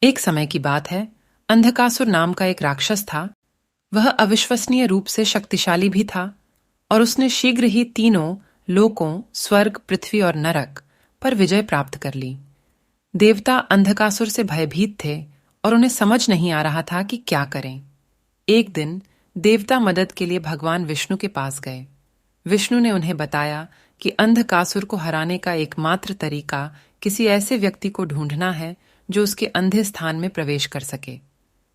एक समय की बात है। अंधकासुर नाम का एक राक्षस था। वह अविश्वसनीय रूप से शक्तिशाली भी था और उसने शीघ्र ही तीनों लोकों स्वर्ग, पृथ्वी और नरक पर विजय प्राप्त कर ली। देवता अंधकासुर से भयभीत थे और उन्हें समझ नहीं आ रहा था कि क्या करें। एक दिन देवता मदद के लिए भगवान विष्णु के पास गए। विष्णु ने उन्हें बताया कि अंधकासुर को हराने का एकमात्र तरीका किसी ऐसे व्यक्ति को ढूंढना है जो उसके अंधे स्थान में प्रवेश कर सके।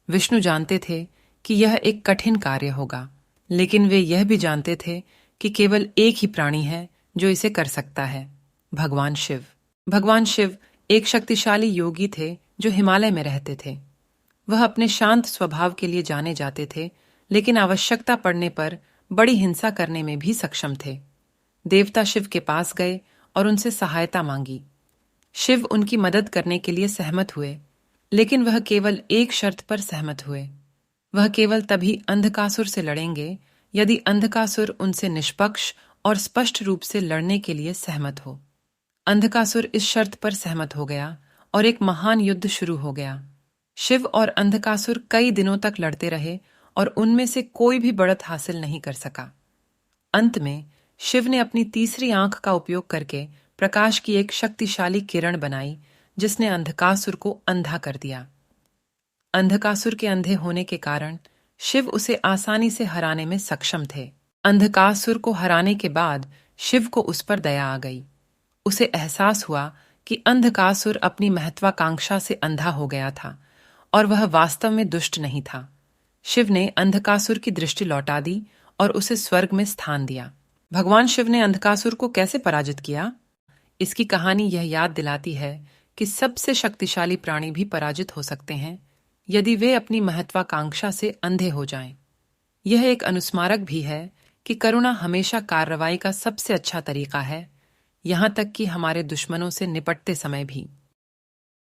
विष्णु जानते थे कि यह एक कठिन कार्य होगा, लेकिन वे यह भी जानते थे कि केवल एक ही प्राणी है जो इसे कर सकता है, भगवान शिव। भगवान शिव एक शक्तिशाली योगी थे जो हिमालय में रहते थे। वह अपने शांत स्वभाव के लिए जाने जाते थे, लेकिन आवश्यकता पड़ने पर बड़ी हिंसा करने में भी सक्षम थे। देवता शिव के पास गए और उनसे सहायता मांगी। शिव उनकी मदद करने के लिए सहमत हुए, लेकिन वह केवल एक शर्त पर सहमत हुए। वह केवल तभी अंधकासुर से लड़ेंगे यदि अंधकासुर उनसे निष्पक्ष और स्पष्ट रूप से लड़ने के लिए सहमत हो। अंधकासुर इस शर्त पर सहमत हो गया और एक महान युद्ध शुरू हो गया। शिव और अंधकासुर कई दिनों तक लड़ते रहे और उनमें से कोई भी बढ़त हासिल नहीं कर सका। अंत में शिव ने अपनी तीसरी आंख का उपयोग करके प्रकाश की एक शक्तिशाली किरण बनाई, जिसने अंधकासुर को अंधा कर दिया। अंधकासुर के अंधे होने के कारण शिव उसे आसानी से हराने में सक्षम थे। अंधकासुर को हराने के बाद शिव को उस पर दया आ गई। उसे एहसास हुआ कि अंधकासुर अपनी महत्वाकांक्षा से अंधा हो गया था और वह वास्तव में दुष्ट नहीं था। शिव ने अंधकासुर की दृष्टि लौटा दी और उसे स्वर्ग में स्थान दिया। भगवान शिव ने अंधकासुर को कैसे पराजित किया? इसकी कहानी यह याद दिलाती है कि सबसे शक्तिशाली प्राणी भी पराजित हो सकते हैं यदि वे अपनी महत्वाकांक्षा से अंधे हो जाएं। यह एक अनुस्मारक भी है कि करुणा हमेशा कार्रवाई का सबसे अच्छा तरीका है, यहां तक कि हमारे दुश्मनों से निपटते समय भी।